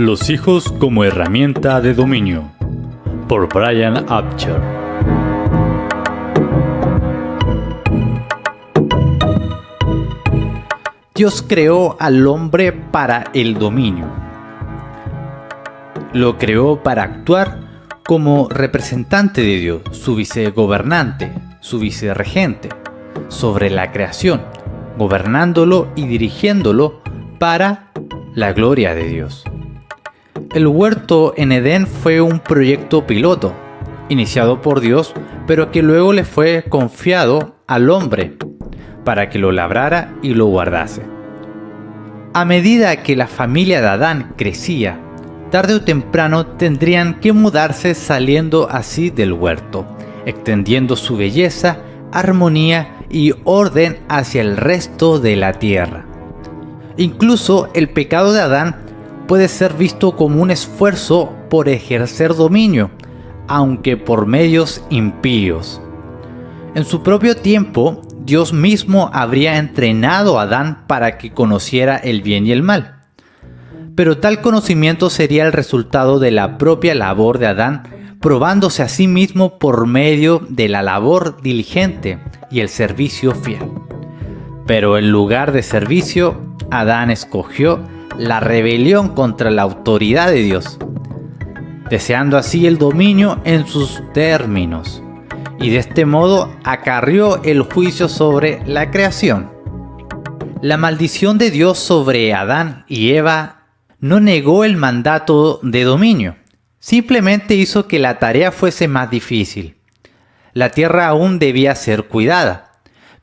Los hijos como herramienta de dominio, por Brian Upchurch. Dios creó al hombre para el dominio. Lo creó para actuar como representante de Dios, su vicegobernante, su vicerregente, sobre la creación, gobernándolo y dirigiéndolo para la gloria de Dios. El huerto en Edén fue un proyecto piloto, iniciado por Dios, pero que luego le fue confiado al hombre para que lo labrara y lo guardase. A medida que la familia de Adán crecía, tarde o temprano tendrían que mudarse, saliendo así del huerto, extendiendo su belleza, armonía y orden hacia el resto de la tierra. Incluso el pecado de Adán puede ser visto como un esfuerzo por ejercer dominio, aunque por medios impíos. En su propio tiempo, Dios mismo habría entrenado a Adán para que conociera el bien y el mal. Pero tal conocimiento sería el resultado de la propia labor de Adán, probándose a sí mismo por medio de la labor diligente y el servicio fiel. Pero en lugar de servicio, Adán escogió la rebelión contra la autoridad de Dios, deseando así el dominio en sus términos, y de este modo acarrió el juicio sobre la creación. La maldición de Dios sobre Adán y Eva no negó el mandato de dominio, simplemente hizo que la tarea fuese más difícil. La tierra aún debía ser cuidada,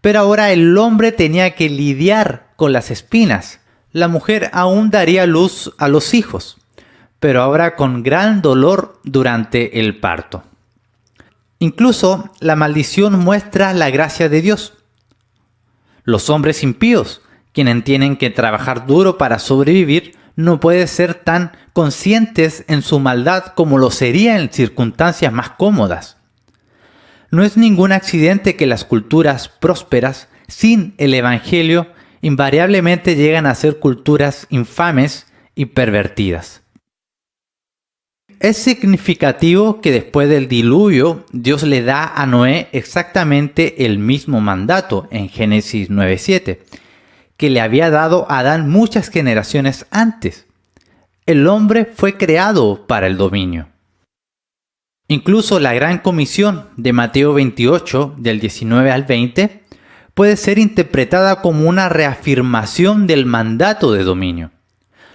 pero ahora el hombre tenía que lidiar con las espinas. La mujer aún daría luz a los hijos, pero ahora con gran dolor durante el parto. Incluso la maldición muestra la gracia de Dios. Los hombres impíos, quienes tienen que trabajar duro para sobrevivir, no pueden ser tan conscientes en su maldad como lo sería en circunstancias más cómodas. No es ningún accidente que las culturas prósperas, sin el Evangelio, invariablemente llegan a ser culturas infames y pervertidas. Es significativo que después del diluvio, Dios le da a Noé exactamente el mismo mandato en Génesis 9:7, que le había dado a Adán muchas generaciones antes. El hombre fue creado para el dominio. Incluso la Gran Comisión de Mateo 28, del 19 al 20, puede ser interpretada como una reafirmación del mandato de dominio.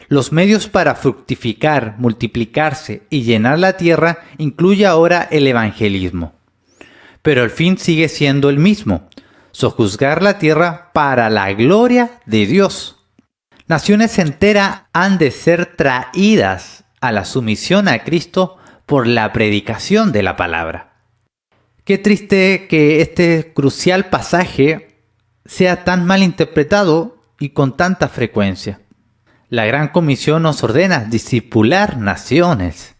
Los medios para fructificar, multiplicarse y llenar la tierra incluye ahora el evangelismo. Pero el fin sigue siendo el mismo: sojuzgar la tierra para la gloria de Dios. Naciones enteras han de ser traídas a la sumisión a Cristo por la predicación de la palabra. Qué triste que este crucial pasaje sea tan mal interpretado y con tanta frecuencia. La Gran Comisión nos ordena discipular naciones.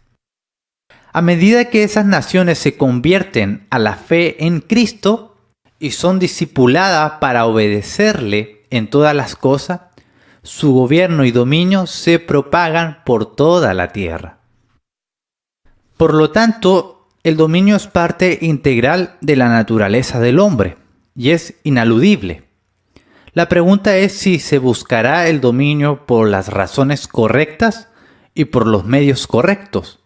A medida que esas naciones se convierten a la fe en Cristo y son discipuladas para obedecerle en todas las cosas, su gobierno y dominio se propagan por toda la tierra. Por lo tanto, el dominio es parte integral de la naturaleza del hombre y es inaludible. La pregunta es si se buscará el dominio por las razones correctas y por los medios correctos.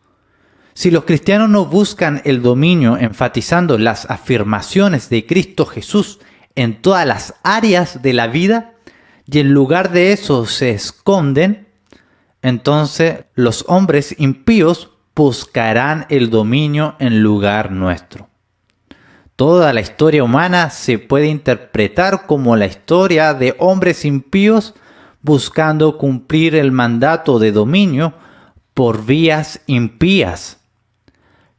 Si los cristianos no buscan el dominio enfatizando las afirmaciones de Cristo Jesús en todas las áreas de la vida y en lugar de eso se esconden, entonces los hombres impíos buscarán el dominio en lugar nuestro. Toda la historia humana se puede interpretar como la historia de hombres impíos buscando cumplir el mandato de dominio por vías impías.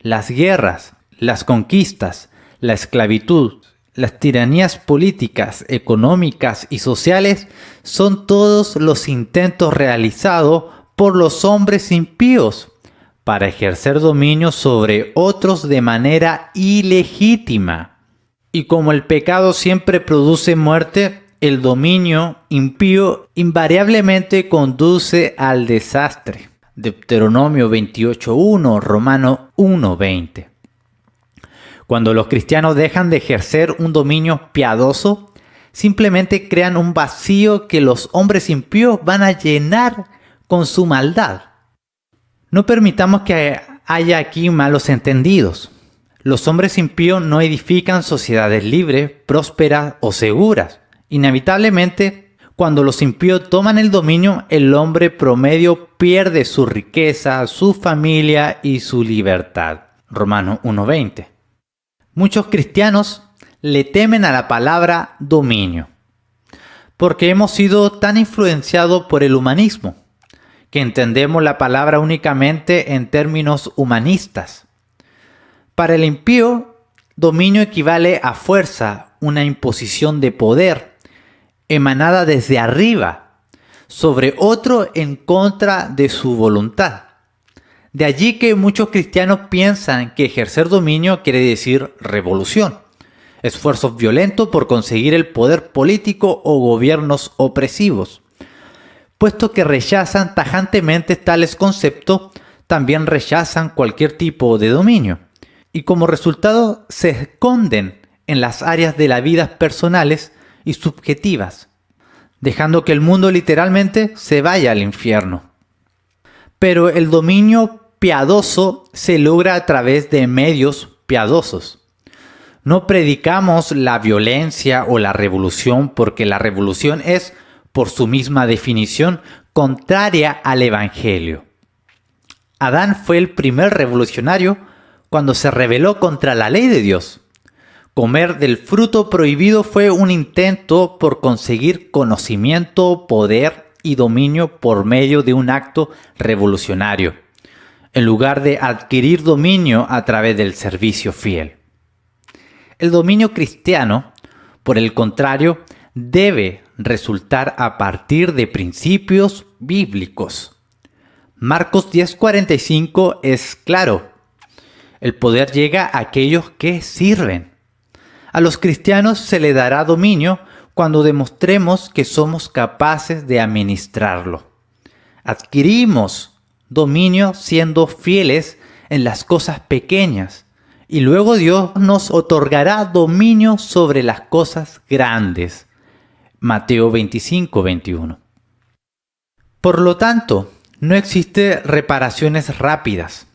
Las guerras, las conquistas, la esclavitud, las tiranías políticas, económicas y sociales son todos los intentos realizados por los hombres impíos para ejercer dominio sobre otros de manera ilegítima. Y como el pecado siempre produce muerte, el dominio impío invariablemente conduce al desastre. Deuteronomio 28:1, Romanos 1:20. Cuando los cristianos dejan de ejercer un dominio piadoso, simplemente crean un vacío que los hombres impíos van a llenar con su maldad. No permitamos que haya aquí malos entendidos. Los hombres impíos no edifican sociedades libres, prósperas o seguras. Inevitablemente, cuando los impíos toman el dominio, el hombre promedio pierde su riqueza, su familia y su libertad. Romanos 1:20. Muchos cristianos le temen a la palabra dominio, porque hemos sido tan influenciados por el humanismo, que entendemos la palabra únicamente en términos humanistas. Para el impío, dominio equivale a fuerza, una imposición de poder, emanada desde arriba, sobre otro en contra de su voluntad. De allí que muchos cristianos piensan que ejercer dominio quiere decir revolución, esfuerzos violentos por conseguir el poder político o gobiernos opresivos. Puesto que rechazan tajantemente tales conceptos, también rechazan cualquier tipo de dominio, y como resultado se esconden en las áreas de la vida personales y subjetivas, dejando que el mundo literalmente se vaya al infierno. Pero el dominio piadoso se logra a través de medios piadosos. No predicamos la violencia o la revolución porque la revolución es, por su misma definición, contraria al Evangelio. Adán fue el primer revolucionario cuando se rebeló contra la ley de Dios. Comer del fruto prohibido fue un intento por conseguir conocimiento, poder y dominio por medio de un acto revolucionario, en lugar de adquirir dominio a través del servicio fiel. El dominio cristiano, por el contrario, debe resultar a partir de principios bíblicos. Marcos 10:45 es claro. El poder llega a aquellos que sirven. A los cristianos se les dará dominio cuando demostremos que somos capaces de administrarlo. Adquirimos dominio siendo fieles en las cosas pequeñas, y luego Dios nos otorgará dominio sobre las cosas grandes. Mateo 25:21. Por lo tanto, no existe reparaciones rápidas.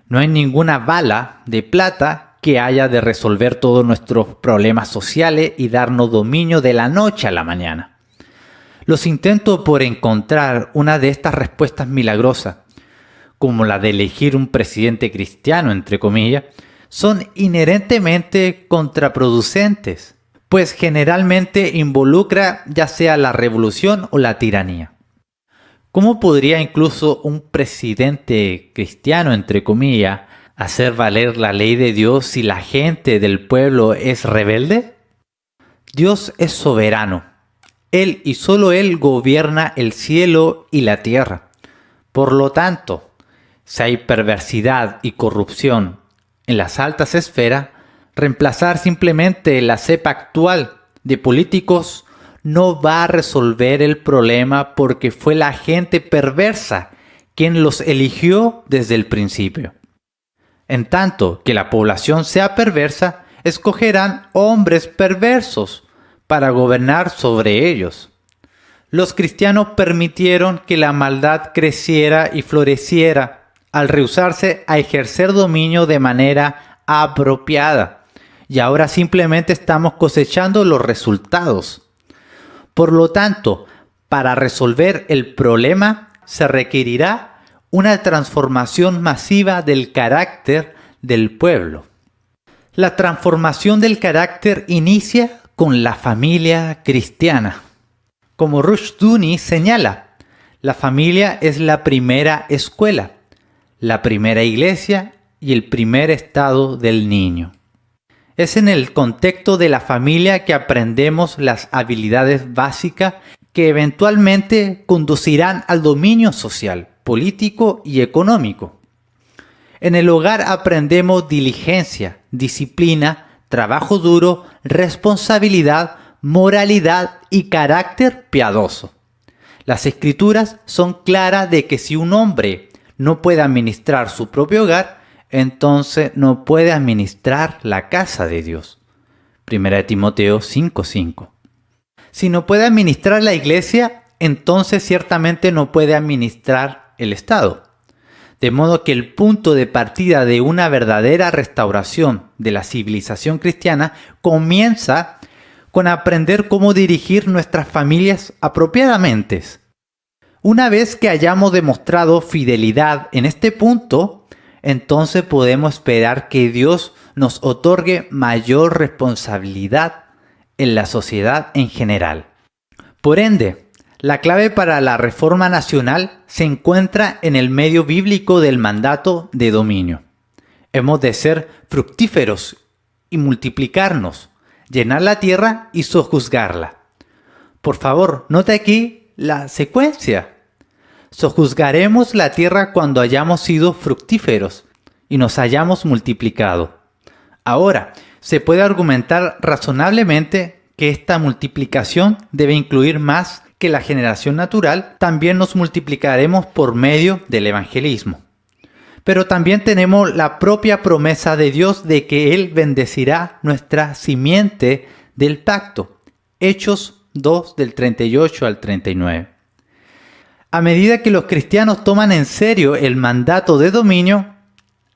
No hay ninguna bala de plata que haya de resolver todos nuestros problemas sociales y darnos dominio de la noche a la mañana. Los intentos por encontrar una de estas respuestas milagrosas, como la de elegir un presidente cristiano, entre comillas, son inherentemente contraproducentes, pues generalmente involucra ya sea la revolución o la tiranía. ¿Cómo podría incluso un presidente cristiano, entre comillas, hacer valer la ley de Dios si la gente del pueblo es rebelde? Dios es soberano. Él y solo Él gobierna el cielo y la tierra. Por lo tanto, si hay perversidad y corrupción en las altas esferas, reemplazar simplemente la cepa actual de políticos no va a resolver el problema porque fue la gente perversa quien los eligió desde el principio. En tanto que la población sea perversa, escogerán hombres perversos para gobernar sobre ellos. Los cristianos permitieron que la maldad creciera y floreciera al rehusarse a ejercer dominio de manera apropiada, y ahora simplemente estamos cosechando los resultados. Por lo tanto, para resolver el problema se requerirá una transformación masiva del carácter del pueblo. La transformación del carácter inicia con la familia cristiana. Como Rushdoony señala, la familia es la primera escuela, la primera iglesia y el primer estado del niño. Es en el contexto de la familia que aprendemos las habilidades básicas que eventualmente conducirán al dominio social, político y económico. En el hogar aprendemos diligencia, disciplina, trabajo duro, responsabilidad, moralidad y carácter piadoso. Las escrituras son claras de que si un hombre no puede administrar su propio hogar, entonces no puede administrar la casa de Dios. 1 Timoteo 5:5. Si no puede administrar la iglesia, entonces ciertamente no puede administrar el Estado. De modo que el punto de partida de una verdadera restauración de la civilización cristiana comienza con aprender cómo dirigir nuestras familias apropiadamente. Una vez que hayamos demostrado fidelidad en este punto, entonces podemos esperar que Dios nos otorgue mayor responsabilidad en la sociedad en general. Por ende, la clave para la reforma nacional se encuentra en el medio bíblico del mandato de dominio. Hemos de ser fructíferos y multiplicarnos, llenar la tierra y sojuzgarla. Por favor, note aquí la secuencia. Sojuzgaremos la tierra cuando hayamos sido fructíferos y nos hayamos multiplicado. Ahora, se puede argumentar razonablemente que esta multiplicación debe incluir más que la generación natural. También nos multiplicaremos por medio del evangelismo. Pero también tenemos la propia promesa de Dios de que Él bendecirá nuestra simiente del pacto. Hechos 2 del 38 al 39. A medida que los cristianos toman en serio el mandato de dominio,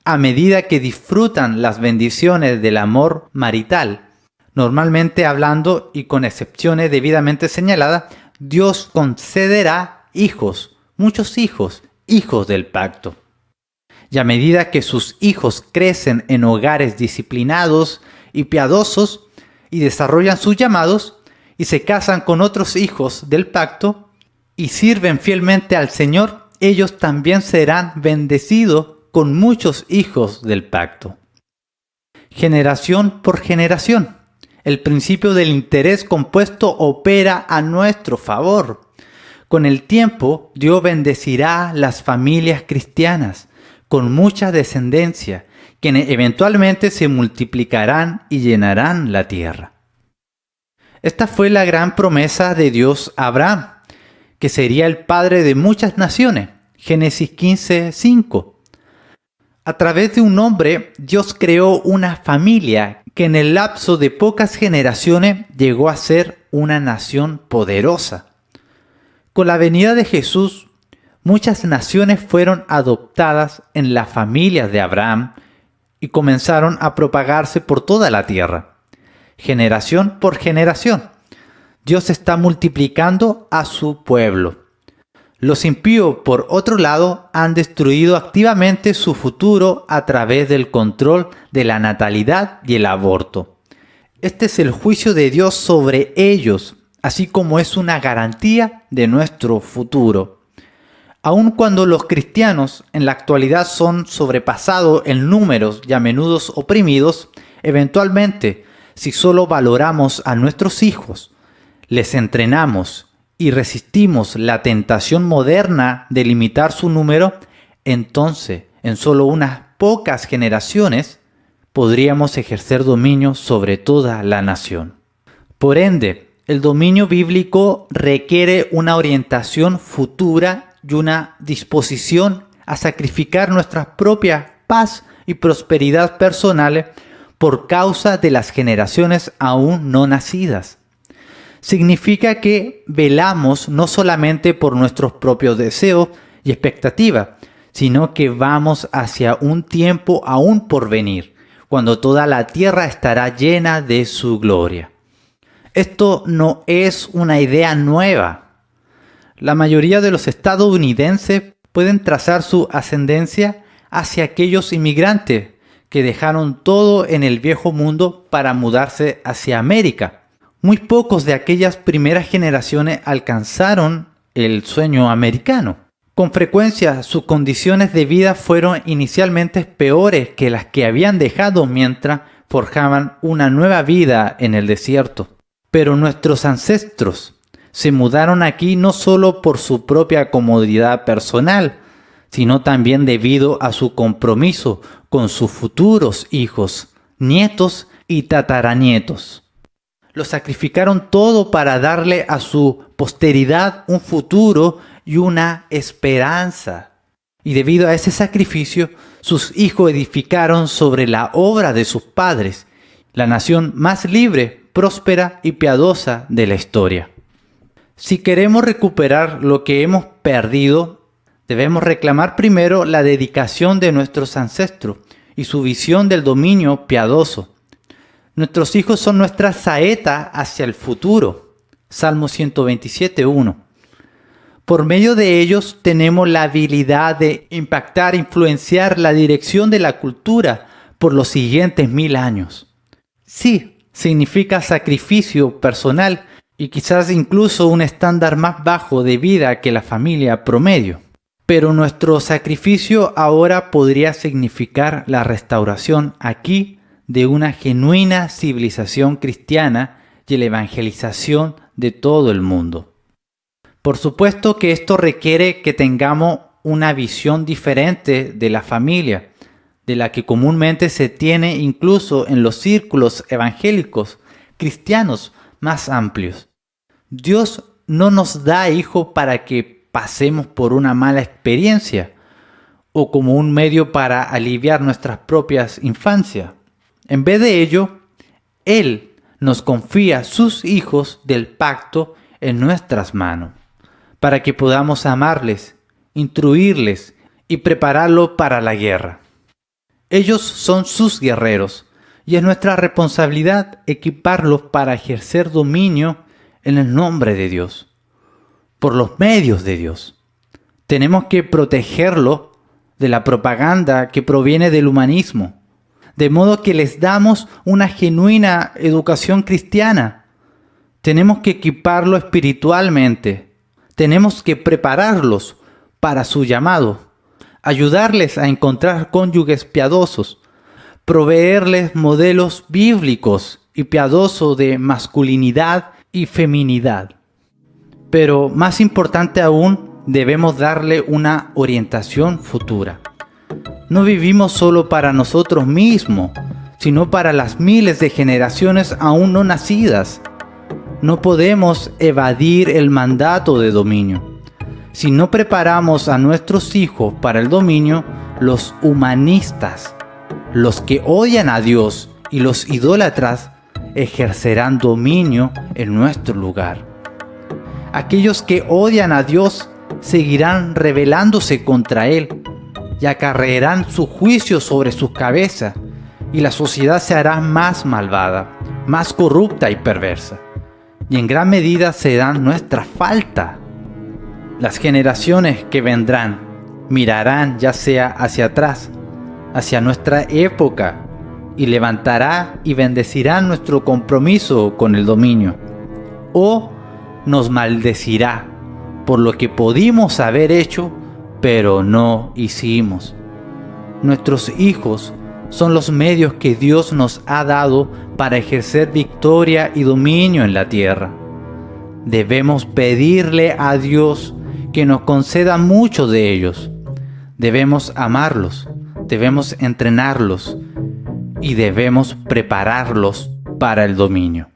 a medida que disfrutan las bendiciones del amor marital, normalmente hablando y con excepciones debidamente señaladas, Dios concederá hijos, muchos hijos, hijos del pacto. Y a medida que sus hijos crecen en hogares disciplinados y piadosos y desarrollan sus llamados y se casan con otros hijos del pacto y sirven fielmente al Señor, ellos también serán bendecidos con muchos hijos del pacto. Generación por generación. El principio del interés compuesto opera a nuestro favor. Con el tiempo, Dios bendecirá las familias cristianas con mucha descendencia, quienes eventualmente se multiplicarán y llenarán la tierra. Esta fue la gran promesa de Dios a Abraham, que sería el padre de muchas naciones. Génesis 15:5. A través de un hombre, Dios creó una familia que en el lapso de pocas generaciones llegó a ser una nación poderosa. Con la venida de Jesús, muchas naciones fueron adoptadas en la familia de Abraham y comenzaron a propagarse por toda la tierra. Generación por generación, Dios está multiplicando a su pueblo. Los impíos, por otro lado, han destruido activamente su futuro a través del control de la natalidad y el aborto. Este es el juicio de Dios sobre ellos, así como es una garantía de nuestro futuro. Aun cuando los cristianos en la actualidad son sobrepasados en números y a menudo oprimidos, eventualmente, si solo valoramos a nuestros hijos, les entrenamos y resistimos la tentación moderna de limitar su número, entonces, en solo unas pocas generaciones, podríamos ejercer dominio sobre toda la nación. Por ende, el dominio bíblico requiere una orientación futura y una disposición a sacrificar nuestra propia paz y prosperidad personales por causa de las generaciones aún no nacidas. Significa que velamos no solamente por nuestros propios deseos y expectativas, sino que vamos hacia un tiempo aún por venir, cuando toda la tierra estará llena de su gloria. Esto no es una idea nueva. La mayoría de los estadounidenses pueden trazar su ascendencia hacia aquellos inmigrantes que dejaron todo en el viejo mundo para mudarse hacia América. Muy pocos de aquellas primeras generaciones alcanzaron el sueño americano. Con frecuencia, sus condiciones de vida fueron inicialmente peores que las que habían dejado mientras forjaban una nueva vida en el desierto. Pero nuestros ancestros se mudaron aquí no solo por su propia comodidad personal, sino también debido a su compromiso con sus futuros hijos, nietos y tataranietos. Lo sacrificaron todo para darle a su posteridad un futuro y una esperanza. Y debido a ese sacrificio, sus hijos edificaron sobre la obra de sus padres, la nación más libre, próspera y piadosa de la historia. Si queremos recuperar lo que hemos perdido, debemos reclamar primero la dedicación de nuestros ancestros y su visión del dominio piadoso. Nuestros hijos son nuestra saeta hacia el futuro. Salmo 127:1. Por medio de ellos tenemos la habilidad de impactar, influenciar la dirección de la cultura por los siguientes 1000 años. Sí, significa sacrificio personal y quizás incluso un estándar más bajo de vida que la familia promedio. Pero nuestro sacrificio ahora podría significar la restauración aquí de una genuina civilización cristiana y la evangelización de todo el mundo. Por supuesto que esto requiere que tengamos una visión diferente de la familia, de la que comúnmente se tiene incluso en los círculos evangélicos cristianos más amplios. Dios no nos da hijos para que pasemos por una mala experiencia o como un medio para aliviar nuestras propias infancias. En vez de ello, Él nos confía sus hijos del pacto en nuestras manos, para que podamos amarles, instruirles y prepararlos para la guerra. Ellos son sus guerreros y es nuestra responsabilidad equiparlos para ejercer dominio en el nombre de Dios, por los medios de Dios. Tenemos que protegerlos de la propaganda que proviene del humanismo, de modo que les damos una genuina educación cristiana. Tenemos que equiparlos espiritualmente. Tenemos que prepararlos para su llamado, ayudarles a encontrar cónyuges piadosos, proveerles modelos bíblicos y piadosos de masculinidad y feminidad. Pero más importante aún, debemos darle una orientación futura. No vivimos solo para nosotros mismos, sino para las miles de generaciones aún no nacidas. No podemos evadir el mandato de dominio. Si no preparamos a nuestros hijos para el dominio, los humanistas, los que odian a Dios y los idólatras, ejercerán dominio en nuestro lugar. Aquellos que odian a Dios seguirán rebelándose contra Él y acarrearán su juicio sobre sus cabezas, y la sociedad se hará más malvada, más corrupta y perversa. Y en gran medida serán nuestra falta. Las generaciones que vendrán mirarán ya sea hacia atrás, hacia nuestra época, y levantará y bendecirá nuestro compromiso con el dominio, o nos maldecirá por lo que pudimos haber hecho, pero no hicimos. Nuestros hijos son los medios que Dios nos ha dado para ejercer victoria y dominio en la tierra. Debemos pedirle a Dios que nos conceda mucho de ellos. Debemos amarlos, debemos entrenarlos y debemos prepararlos para el dominio.